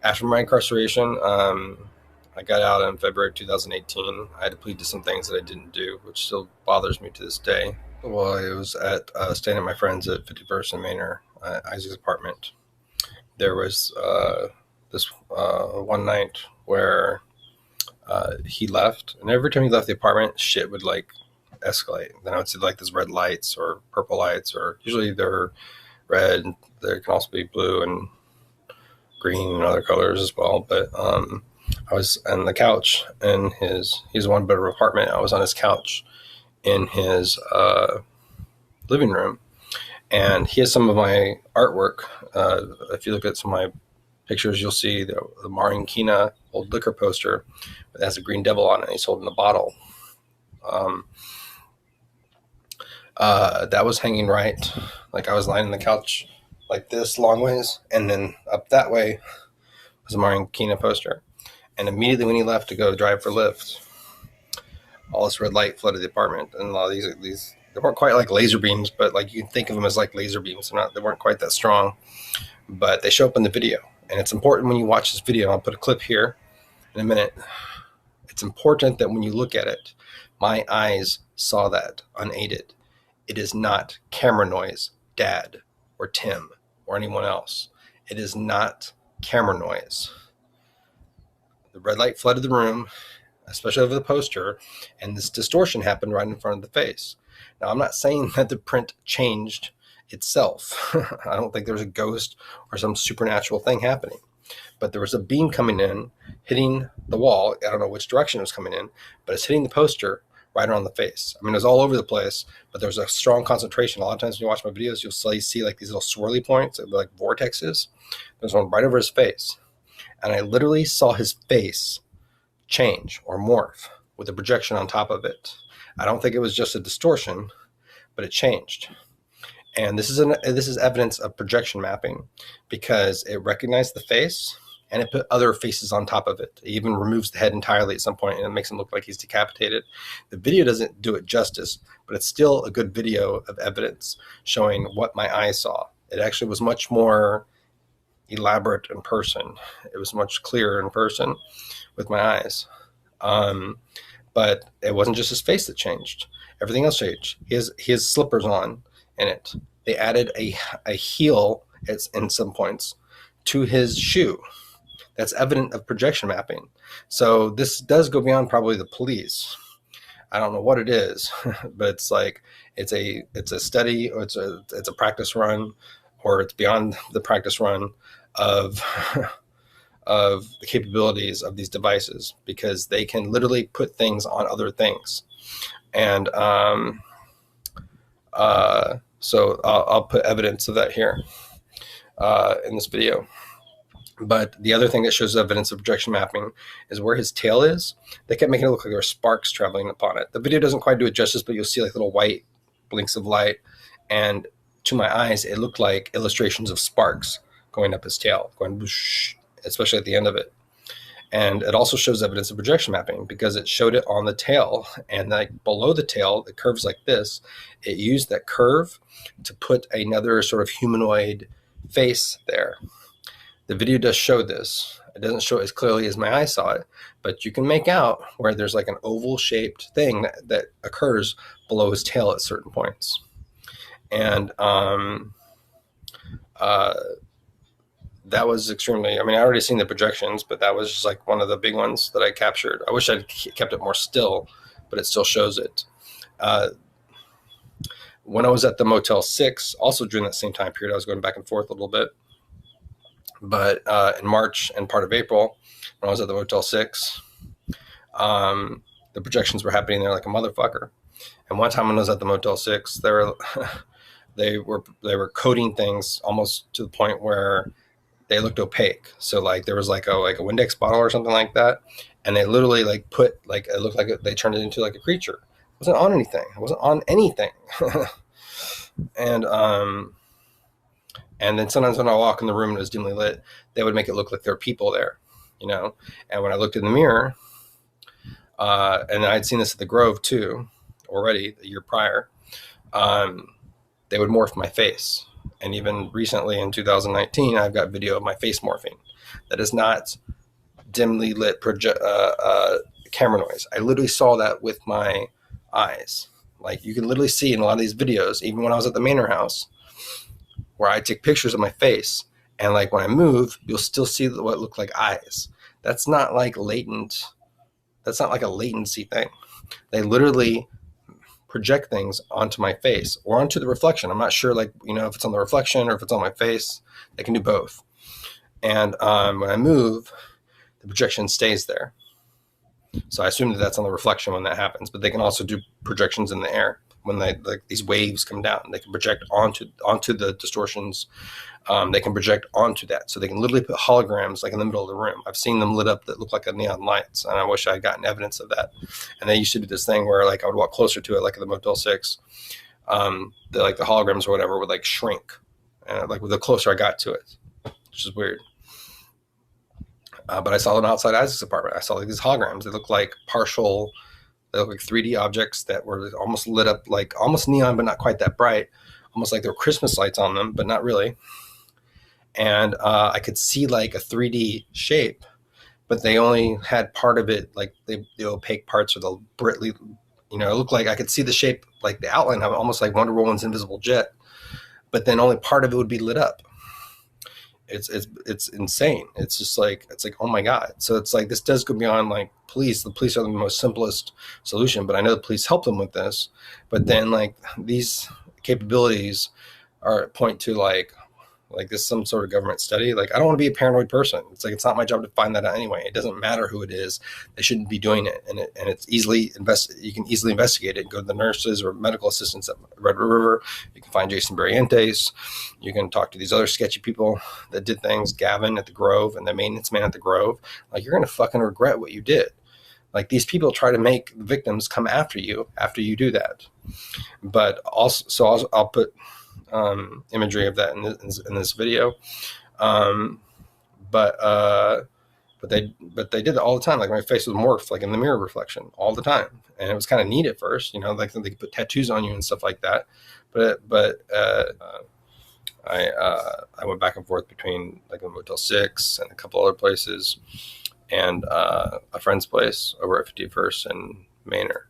After my incarceration, I got out in February 2018. I had to plead to some things that I didn't do, which still bothers me to this day. Well, I was staying at my friend's at 51st and Manor, Isaac's apartment. There was this one night where he left, and every time he left the apartment, shit would like escalate. Then I would see like these red lights or purple lights, or usually they're red. There can also be blue and green and other colors as well. But I was on the couch in he's a one bedroom apartment. I was on his couch in his living room, and he has some of my artwork. If you look at some of my pictures, you'll see the Marinkina old liquor poster that has a green devil on it. He's holding a bottle. Um, that was hanging right, like I was lying on the couch like this long ways, and then up that way was a Marinkina poster. And immediately when he left to go drive for Lyft, all this red light flooded the apartment, and a lot of these they weren't quite like laser beams, but like you can think of them as like laser beams. They weren't quite that strong, but they show up in the video, and it's important when you watch this video. I'll put a clip here in a minute. It's important that when you look at it, my eyes saw that unaided. It is not camera noise, Dad, or Tim, or anyone else. It is not camera noise. The red light flooded the room, especially over the poster, and this distortion happened right in front of the face. Now, I'm not saying that the print changed itself. I don't think there's a ghost or some supernatural thing happening. But there was a beam coming in, hitting the wall. I don't know which direction it was coming in, but it's hitting the poster right around the face. I mean, it was all over the place, but there was a strong concentration. A lot of times when you watch my videos, you'll see like these little swirly points, like vortexes. There's one right over his face. And I literally saw his face change or morph with a projection on top of it. I don't think it was just a distortion, but it changed. And this is evidence of projection mapping, because it recognized the face and it put other faces on top of it. It even removes the head entirely at some point, and it makes him look like he's decapitated. The video doesn't do it justice, but it's still a good video of evidence showing what my eyes saw. It actually was much more elaborate in person. It was much clearer in person with my eyes. But it wasn't just his face that changed. Everything else changed. He has slippers on in it. They added a heel in some points to his shoe. That's evident of projection mapping. So this does go beyond probably the police. I don't know what it is, but it's like it's a study, or it's a practice run, or it's beyond the practice run of of the capabilities of these devices, because they can literally put things on other things. And so I'll put evidence of that here in this video. But the other thing that shows evidence of projection mapping is where his tail is. They kept making it look like there were sparks traveling upon it. The video doesn't quite do it justice, but you'll see like little white blinks of light. And to my eyes, it looked like illustrations of sparks going up his tail, going whoosh, especially at the end of it. And it also shows evidence of projection mapping, because it showed it on the tail, and like below the tail, it curves like this. It used that curve to put another sort of humanoid face there. The video does show this. It doesn't show it as clearly as my eyes saw it, but you can make out where there's like an oval shaped thing that occurs below his tail at certain points. And that was extremely, I mean, I already seen the projections, but that was just like one of the big ones that I captured. I wish I'd kept it more still, but it still shows it. When I was at the Motel 6, also during that same time period, I was going back and forth a little bit. But in March and part of April, when I was at the Motel 6, the projections were happening there like a motherfucker. And one time when I was at the Motel 6, they were coding things almost to the point where they looked opaque. So like there was like a Windex bottle or something like that, and they literally like put like it looked like they turned it into like a creature. It wasn't on anything. It wasn't on anything. And then sometimes when I walk in the room and it was dimly lit, they would make it look like there were people there, you know. And when I looked in the mirror, and I'd seen this at the Grove too, already the year prior, they would morph my face. And even recently in 2019, I've got video of my face morphing. That is not dimly lit camera noise. I literally saw that with my eyes. Like you can literally see in a lot of these videos, even when I was at the Manor house, where I take pictures of my face, and like when I move, you'll still see what look like eyes. That's not like latent. That's not like a latency thing. They literally project things onto my face or onto the reflection. I'm not sure, like, if it's on the reflection or if it's on my face. They can do both. And when I move, the projection stays there. So I assume that that's on the reflection when that happens. But they can also do projections in the air when these waves come down. They can project onto the distortions. They can project onto that. So they can literally put holograms like in the middle of the room. I've seen them lit up that look like neon lights, and I wish I had gotten evidence of that. And they used to do this thing where like I would walk closer to it, like at the Motel 6. The holograms or whatever would like shrink, like the closer I got to it, which is weird. But I saw them outside Isaac's apartment. I saw like these holograms. They look like 3D objects that were almost lit up, like almost neon, but not quite that bright. Almost like there were Christmas lights on them, but not really. And I could see like a 3D shape, but they only had part of it, like the opaque parts or the brightly, it looked like I could see the shape, like the outline of it, almost like Wonder Woman's invisible jet, but then only part of it would be lit up. It's insane. It's just like, oh my God. So it's like, this does go beyond like police. The police are the most simplest solution, but I know the police help them with this. But then like these capabilities point to like this some sort of government study. Like, I don't want to be a paranoid person. It's like, it's not my job to find that out anyway. It doesn't matter who it is. They shouldn't be doing it. And it's easily you can easily investigate it. Go to the nurses or medical assistants at Red River. You can find Jason Barrientos. You can talk to these other sketchy people that did things, Gavin at the Grove and the maintenance man at the Grove. Like, you're going to fucking regret what you did. Like, these people try to make the victims come after you do that. But also, so I'll put imagery of that in this video. But they did it all the time. Like, my face was morphed, like in the mirror reflection all the time. And it was kind of neat at first, like they could put tattoos on you and stuff like that. But I went back and forth between like a Motel 6 and a couple other places, and a friend's place over at 51st and Manor.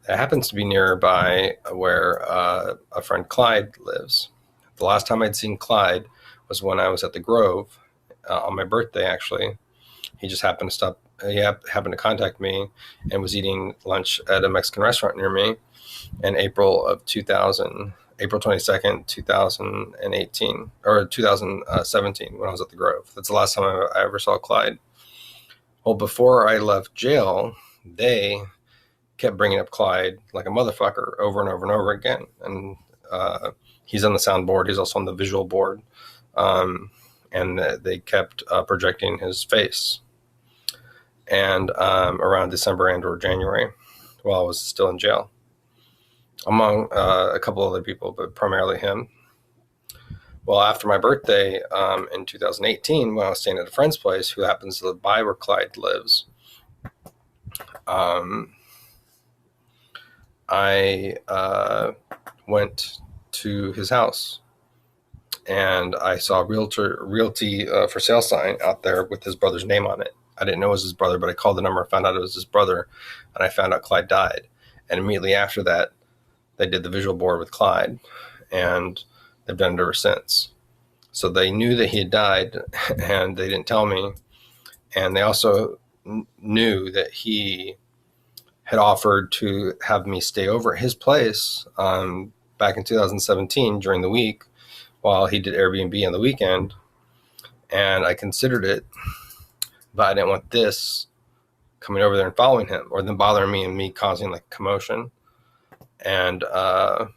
That happens to be nearby where a friend Clyde lives. The last time I'd seen Clyde was when I was at the Grove on my birthday, actually. He just happened to stop. He happened to contact me and was eating lunch at a Mexican restaurant near me in April 22nd, 2018, or 2017, when I was at the Grove. That's the last time I ever saw Clyde. Well, before I left jail, they kept bringing up Clyde like a motherfucker over and over and over again. And he's on the soundboard. He's also on the visual board. And they kept projecting his face. And around December and or January, while I was still in jail, among a couple other people, but primarily him. Well, after my birthday in 2018, when I was staying at a friend's place who happens to live by where Clyde lives, I went to his house, and I saw a realty for sale sign out there with his brother's name on it. I didn't know it was his brother, but I called the number, found out it was his brother, and I found out Clyde died. And immediately after that, they did the visual board with Clyde, and they've done it ever since. So they knew that he had died, and they didn't tell me. And they also knew that he had offered to have me stay over at his place back in 2017 during the week while he did Airbnb on the weekend. And I considered it, but I didn't want this coming over there and following him, or them bothering me and me causing like commotion. And I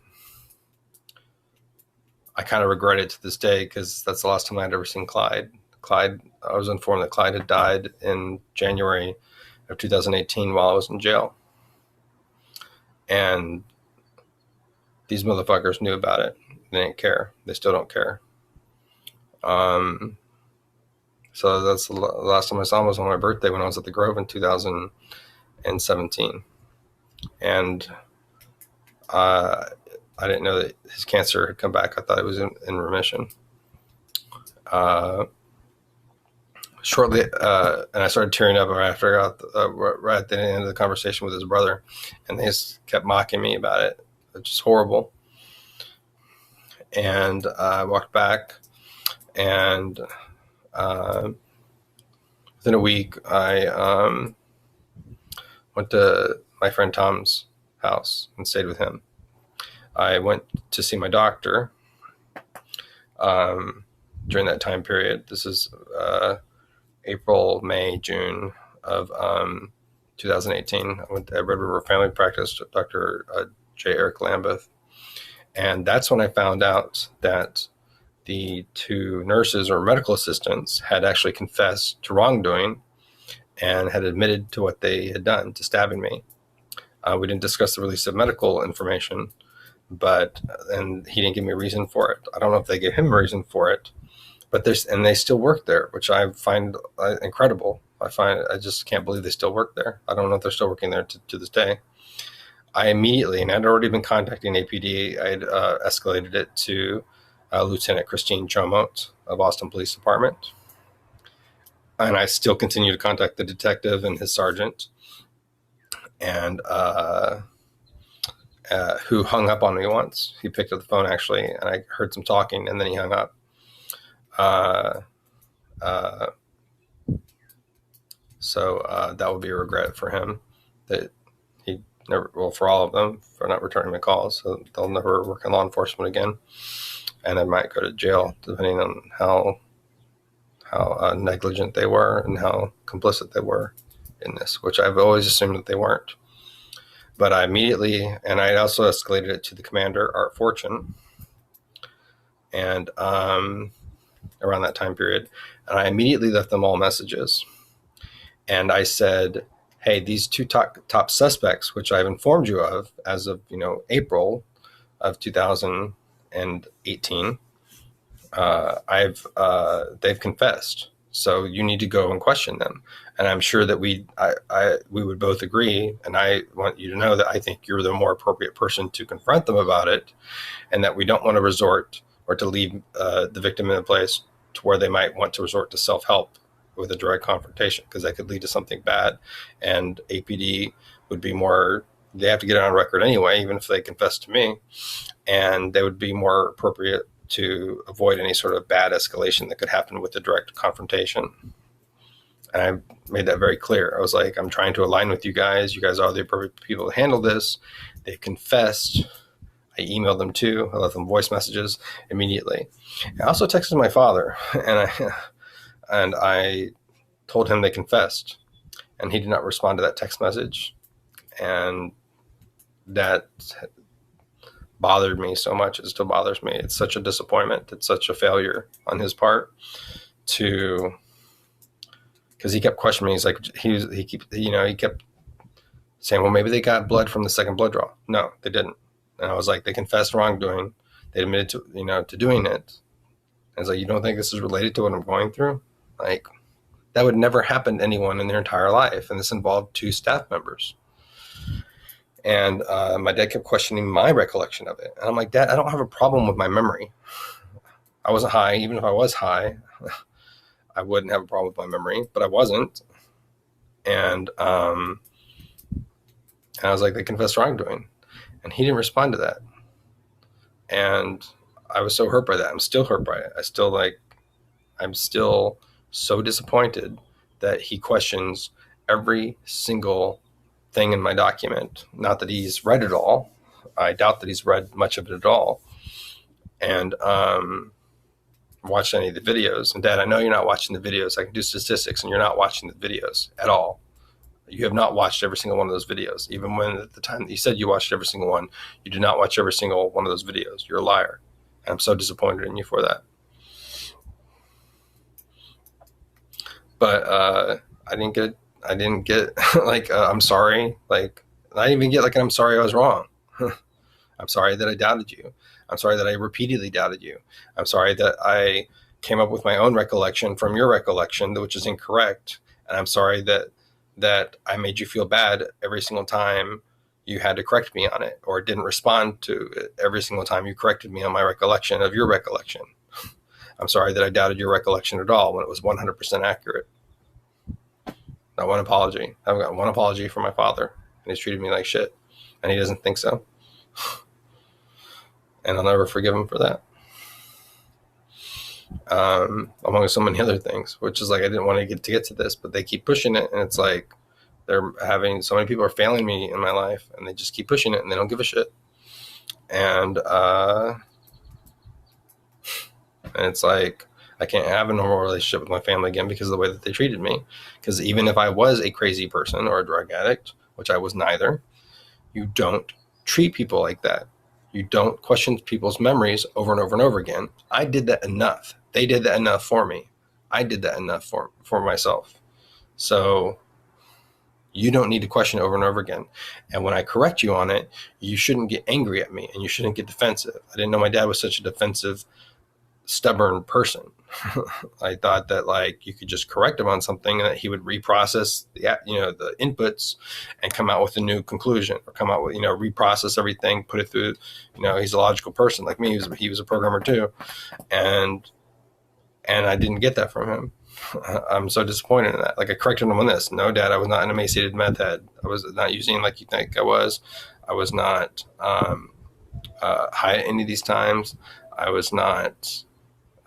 kind of regret it to this day, because that's the last time I'd ever seen Clyde. I was informed that Clyde had died in January of 2018 while I was in jail. And these motherfuckers knew about it. They didn't care. They still don't care. So that's the last time I saw him was on my birthday when I was at the Grove in 2017. And I didn't know that his cancer had come back. I thought it was in remission. Shortly, and I started tearing up right after I got right at the end of the conversation with his brother, and they just kept mocking me about it, which is horrible. And I walked back, and within a week, I went to my friend Tom's house and stayed with him. I went to see my doctor during that time period. This is April, May, June of 2018. I went to Red River Family Practice, Dr. J. Eric Lambeth. And that's when I found out that the two nurses or medical assistants had actually confessed to wrongdoing and had admitted to what they had done, to stabbing me. We didn't discuss the release of medical information, and he didn't give me a reason for it. I don't know if they gave him a reason for it, but they still work there, which I find incredible. I just can't believe they still work there. I don't know if they're still working there to this day. I immediately, and I'd already been contacting APD, I had escalated it to Lieutenant Christine Chomot of Boston Police Department. And I still continue to contact the detective and his sergeant, and who hung up on me once. He picked up the phone, actually, and I heard some talking, and then he hung up. So that would be a regret for him, that he never, well, for all of them, for not returning my calls. So they'll never work in law enforcement again, and they might go to jail, depending on how negligent they were and how complicit they were in this, which I've always assumed that they weren't. But I immediately, and I also escalated it to the commander, Art Fortune, and around that time period, and I immediately left them all messages. And I said, hey, these two top suspects, which I've informed you of as of April of 2018, they've confessed. So you need to go and question them. And I'm sure that we would both agree, and I want you to know that I think you're the more appropriate person to confront them about it, and that we don't want to resort or to leave the victim in a place to where they might want to resort to self-help with a direct confrontation, because that could lead to something bad. And APD would be more, they have to get it on record anyway, even if they confess to me, and they would be more appropriate to avoid any sort of bad escalation that could happen with a direct confrontation. And I made that very clear. I was like, I'm trying to align with you guys. You guys are the appropriate people to handle this. They confessed. I emailed them too. I left them voice messages immediately. I also texted my father, and I told him they confessed, and he did not respond to that text message. And that bothered me so much. It still bothers me. It's such a disappointment. It's such a failure on his part, because he kept questioning me. He's like, he kept saying, well, maybe they got blood from the second blood draw. No, they didn't. And I was like, they confessed wrongdoing. They admitted to doing it. I was like, you don't think this is related to what I'm going through? Like, that would never happen to anyone in their entire life. And this involved two staff members. And my dad kept questioning my recollection of it. And I'm like, Dad, I don't have a problem with my memory. I wasn't high. Even if I was high, I wouldn't have a problem with my memory, but I wasn't. And I was like, they confessed wrongdoing. And he didn't respond to that. And I was so hurt by that. I'm still hurt by it. I'm still so disappointed that he questions every single thing in my document. Not that he's read it all. I doubt that he's read much of it at all. And watched any of the videos. And Dad, I know you're not watching the videos. I can do statistics, and you're not watching the videos at all. You have not watched every single one of those videos. Even when at the time that you said you watched every single one, you did not watch every single one of those videos. You're a liar. And I'm so disappointed in you for that. But I didn't get like, I'm sorry. Like, I didn't even get like, I'm sorry I was wrong. I'm sorry that I doubted you. I'm sorry that I repeatedly doubted you. I'm sorry that I came up with my own recollection from your recollection, which is incorrect. And I'm sorry that I made you feel bad every single time you had to correct me on it, or didn't respond to it every single time you corrected me on my recollection of your recollection. I'm sorry that I doubted your recollection at all when it was 100% accurate. Not one apology. I've got one apology from my father, and he's treated me like shit, and he doesn't think so. And I'll never forgive him for that. Among so many other things, which is like, I didn't want to get to this, but they keep pushing it, and it's like they're having so many people are failing me in my life, and they just keep pushing it, and they don't give a shit. And it's like, I can't have a normal relationship with my family again because of the way that they treated me. Because even if I was a crazy person or a drug addict, which I was neither, you don't treat people like that. You don't question people's memories over and over and over again. I did that enough. They did that enough for me. I did that enough for myself. So you don't need to question it over and over again. And when I correct you on it, you shouldn't get angry at me, and you shouldn't get defensive. I didn't know my dad was such a defensive, stubborn person. I thought that like you could just correct him on something and that he would reprocess the inputs and come out with a new conclusion, or come out with, reprocess everything, put it through, he's a logical person like me. He was a programmer too. And I didn't get that from him. I'm so disappointed in that. Like, I corrected him on this. No, Dad, I was not an emaciated meth head. I was not using like you think I was. I was not high at any of these times. I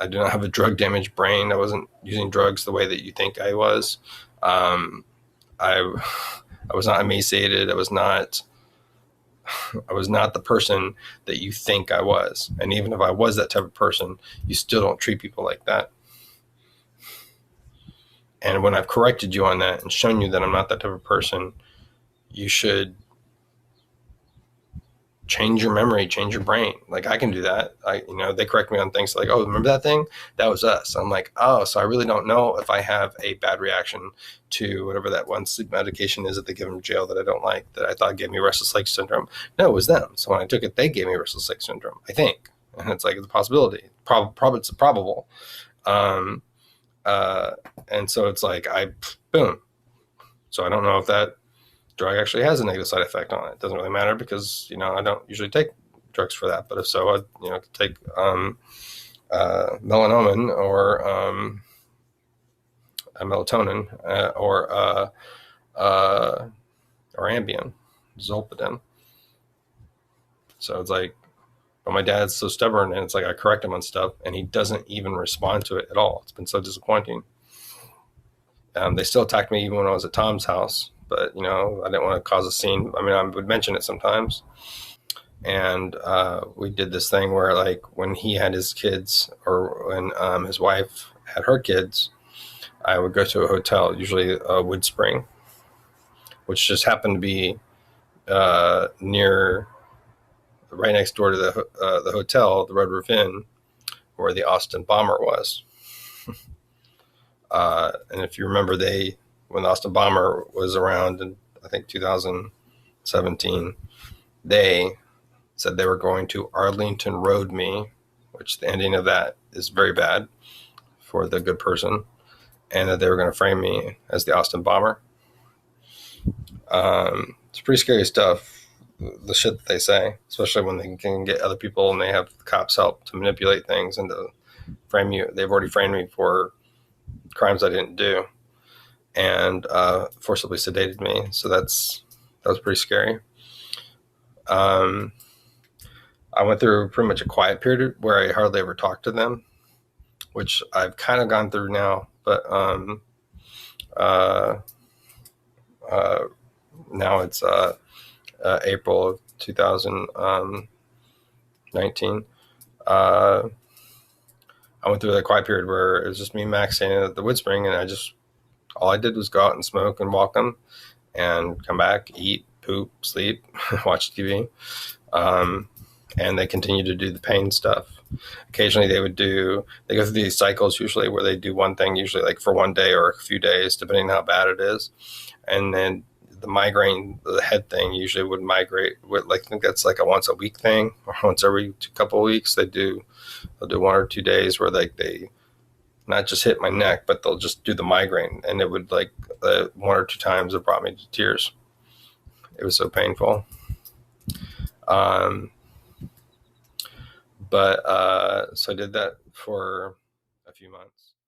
did not have a drug damaged brain. I wasn't using drugs the way that you think I was. I was not emaciated. I was not the person that you think I was. And even if I was that type of person, you still don't treat people like that. And when I've corrected you on that and shown you that I'm not that type of person, you should change your memory, change your brain. Like, I can do that. They correct me on things like, oh, remember that thing? That was us. I'm like, oh, so I really don't know if I have a bad reaction to whatever that one sleep medication is that they give in jail that I don't like, that I thought gave me restless leg syndrome. No, it was them. So when I took it, they gave me restless leg syndrome, I think. And it's like, it's a possibility. It's probable. And so it's like, boom. So I don't know if that drug actually has a negative side effect on it. It doesn't really matter because, I don't usually take drugs for that. But if so, I, could take melanomin or a melatonin or Ambien, Zolpidem. So it's like, but my dad's so stubborn, and it's like I correct him on stuff, and he doesn't even respond to it at all. It's been so disappointing. They still attacked me even when I was at Tom's house, but, I didn't want to cause a scene. I mean, I would mention it sometimes. And we did this thing where, like, when he had his kids, or when his wife had her kids, I would go to a hotel, usually Wood Spring, which just happened to be near, right next door to the hotel, the Red Roof Inn, where the Austin bomber was. And if you remember, when the Austin bomber was around in, I think, 2017, they said they were going to Arlington Road me, which the ending of that is very bad for the good person, and that they were going to frame me as the Austin bomber. It's pretty scary stuff, the shit that they say, especially when they can get other people and they have the cops help to manipulate things and to frame you. They've already framed me for crimes I didn't do, and forcibly sedated me. So that was pretty scary. I went through pretty much a quiet period where I hardly ever talked to them, which I've kind of gone through now. But now it's April of 2019. I went through that quiet period where it was just me and Max staying at the Wood Spring, and all I did was go out and smoke and walk them and come back, eat, poop, sleep, watch TV. And they continue to do the pain stuff. Occasionally they go through these cycles, usually where they do one thing, usually like for one day or a few days, depending on how bad it is. And then the migraine, the head thing, usually would migrate with, like, I think that's like a once a week thing, or once every couple of weeks. They'll do 1 or 2 days where they not just hit my neck, but they'll just do the migraine. And it would, like, 1 or 2 times it brought me to tears. It was so painful. But so I did that for a few months.